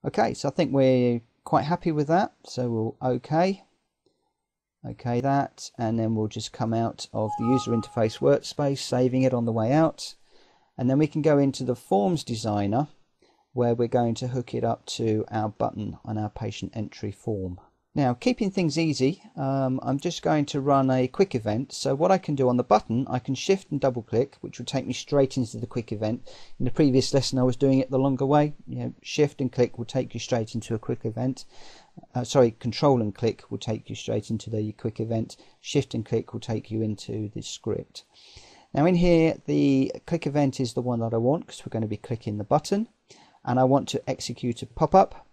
Okay, so I think we're quite happy with that. So we'll OK that, and then we'll just come out of the user interface workspace, saving it on the way out. And then we can go into the forms designer, where we're going to hook it up to our button on our patient entry form. Now, keeping things easy, I'm just going to run a quick event. So what I can do on the button, I can shift and double click, which will take me straight into the quick event. In the previous lesson, I was doing it the longer way. Shift and click will take you straight into a quick event. Control and click will take you straight into the quick event. Shift and click will take you into the script. Now in here, the click event is the one that I want, because we're going to be clicking the button, and I want to execute a pop-up.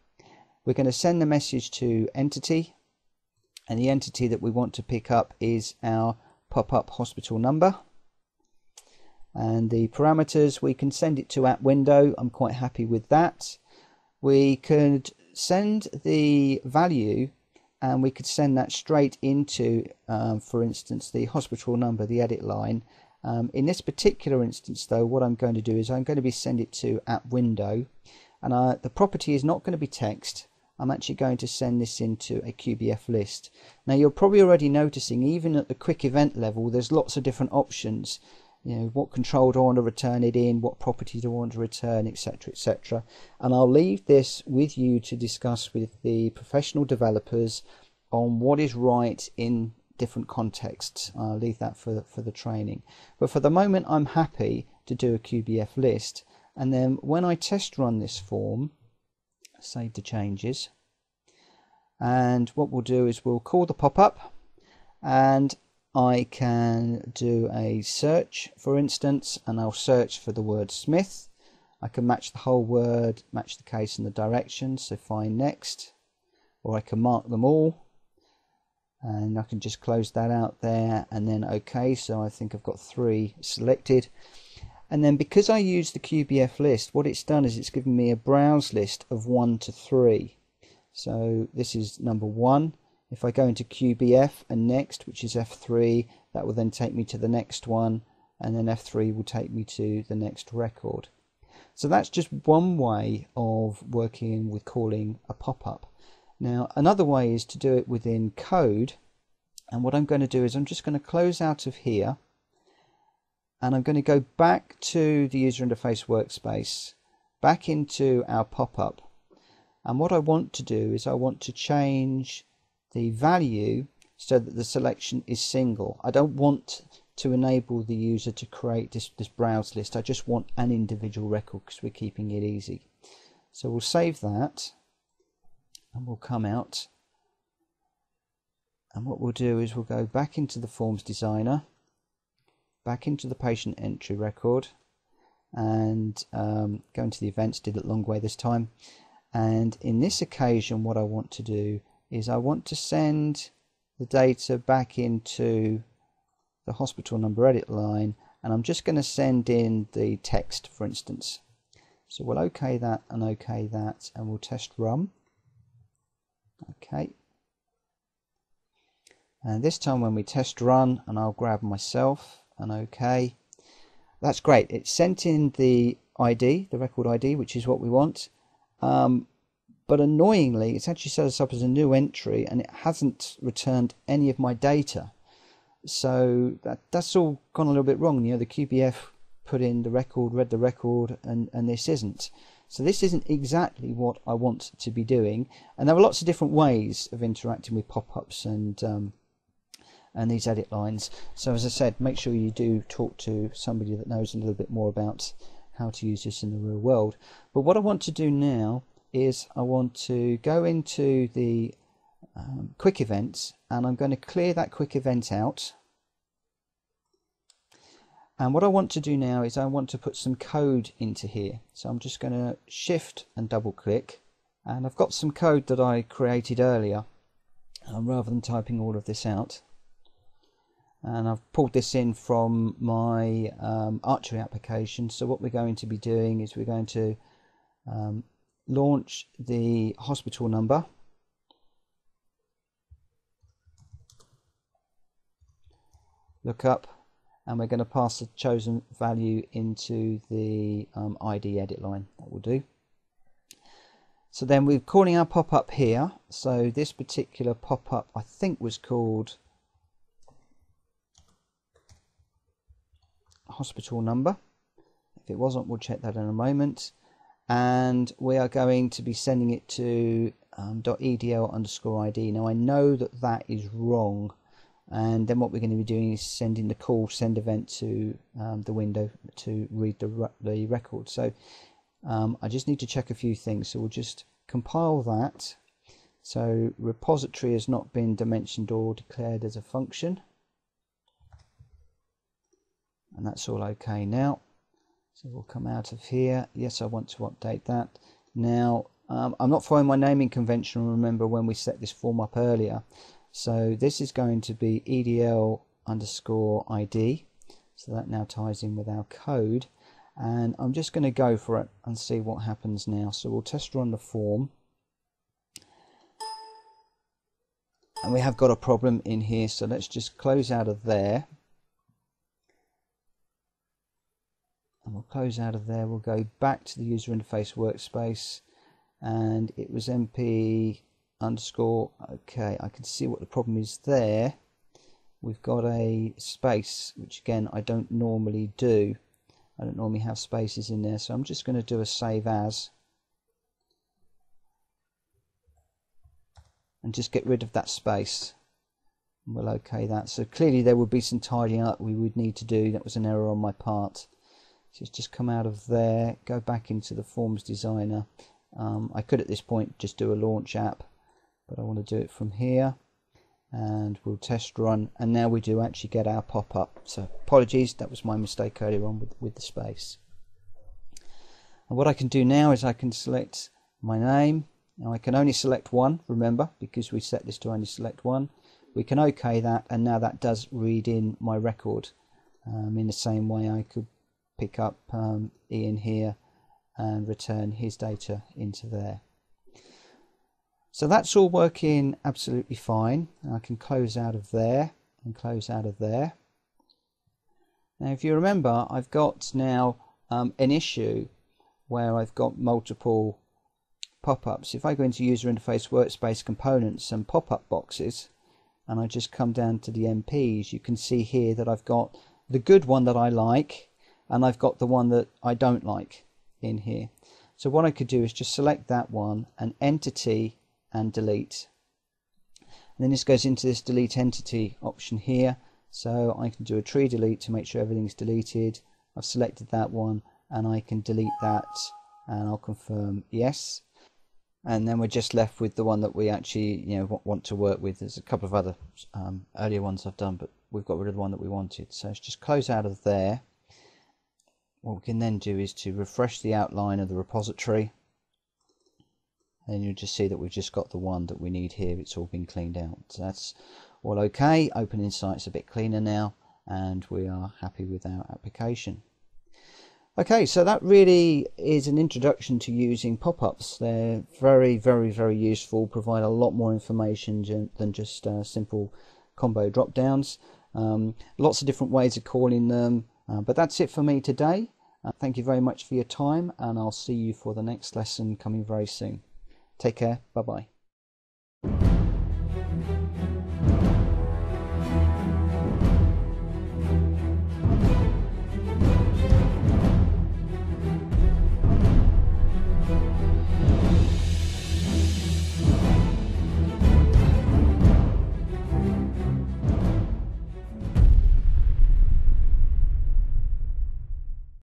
We're going to send the message to entity, and the entity that we want to pick up is our pop-up hospital number. And the parameters, we can send it to app window. I'm quite happy with that. We could send the value, and we could send that straight into, for instance, the hospital number, the edit line. In this particular instance, though, what I'm going to do is I'm going to be send it to app window, and the property is not going to be text. I'm actually going to send this into a QBF list. Now you're probably already noticing, even at the quick event level, there's lots of different options. What control do I want to return it in, what property do I want to return, etc, etc. And I'll leave this with you to discuss with the professional developers on what is right in different contexts. I'll leave that for the training. But for the moment, I'm happy to do a QBF list. And then when I test run this form, save the changes, and what we'll do is we'll call the pop-up, and I can do a search, for instance, and I'll search for the word Smith. I can match the whole word, match the case and the direction, so find next, or I can mark them all, and I can just close that out there, and then OK. So I think I've got 3 selected. And then because I use the QBF list, what it's done is it's given me a browse list of 1 to 3. So this is number 1. If I go into QBF and next, which is F3, that will then take me to the next one, and then F3 will take me to the next record. So that's just one way of working with calling a pop-up. Now another way is to do it within code, and what I'm going to do is I'm just going to close out of here, and I'm going to go back to the user interface workspace, back into our pop-up. And what I want to do is I want to change the value so that the selection is single. I don't want to enable the user to create this browse list. I just want an individual record because we're keeping it easy. So we'll save that, and we'll come out. And what we'll do is we'll go back into the forms designer, back into the patient entry record, and go into the events. Did it long way this time. And in this occasion, what I want to do is I want to send the data back into the hospital number edit line, and I'm just going to send in the text, for instance. So we'll OK that and OK that, and we'll test run. OK. And this time when we test run, and I'll grab myself and OK, that's great. It's sent in the ID, the record ID, which is what we want. But annoyingly, it's actually set us up as a new entry, and it hasn't returned any of my data. So that's all gone a little bit wrong. The QBF put in the record, read the record, and this isn't. So this isn't exactly what I want to be doing. And there are lots of different ways of interacting with pop-ups and these edit lines. So as I said, make sure you do talk to somebody that knows a little bit more about how to use this in the real world. But what I want to do now is I want to go into the quick events, and I'm going to clear that quick event out. And what I want to do now is I want to put some code into here. So I'm just going to shift and double click, and I've got some code that I created earlier rather than typing all of this out. And I've pulled this in from my archery application. So what we're going to be doing is we're going to launch the hospital number, lookup, and we're going to pass the chosen value into the ID edit line. That will do. So then we're calling our pop-up here. So this particular pop-up I think was called hospital number. If it wasn't, we'll check that in a moment. And we are going to be sending it to .edl_id. Now I know that that is wrong, and then what we're going to be doing is sending the call send event to the window to read the record. So I just need to check a few things, so we'll just compile that. So repository has not been dimensioned or declared as a function, and that's all okay now. So we'll come out of here. Yes, I want to update that. Now I'm not following my naming convention, remember, when we set this form up earlier. So this is going to be EDL_ID. So that now ties in with our code. And I'm just going to go for it and see what happens now. So we'll test run the form. And we have got a problem in here. So let's just close out of there. And we'll close out of there. We'll go back to the user interface workspace. And it was MP_. Okay, I can see what the problem is there. We've got a space, which again I don't normally do. I don't normally have spaces in there, so I'm just going to do a save as and just get rid of that space. And we'll okay that. So clearly there would be some tidying up we would need to do. That was an error on my part. So just come out of there, go back into the Forms Designer. I could at this point just do a launch app, but I want to do it from here, and we'll test run, and now we do actually get our pop-up. So apologies, that was my mistake earlier on with the space. And what I can do now is I can select my name. Now I can only select one, remember, because we set this to only select one. We can OK that, and now that does read in my record. In the same way I could pick up Ian here and return his data into there. So that's all working absolutely fine. I can close out of there and close out of there. Now if you remember, I've got now an issue where I've got multiple pop-ups. If I go into user interface workspace components and pop-up boxes, and I just come down to the MPs, you can see here that I've got the good one that I like, and I've got the one that I don't like in here. So what I could do is just select that one and entity and delete. And then this goes into this delete entity option here. So I can do a tree delete to make sure everything's deleted. I've selected that one and I can delete that, and I'll confirm yes. And then we're just left with the one that we actually want to work with. There's a couple of other earlier ones I've done, but we've got rid of the one that we wanted. So let's just close out of there. What we can then do is to refresh the outline of the repository, and you'll just see that we've just got the one that we need here. It's all been cleaned out. So that's all okay. OpenInsight's a bit cleaner now, and we are happy with our application. Okay, so that really is an introduction to using pop-ups. They're very, very, very useful, provide a lot more information than just simple combo drop-downs. Lots of different ways of calling them. But that's it for me today. Thank you very much for your time, and I'll see you for the next lesson coming very soon. Take care. Bye-bye.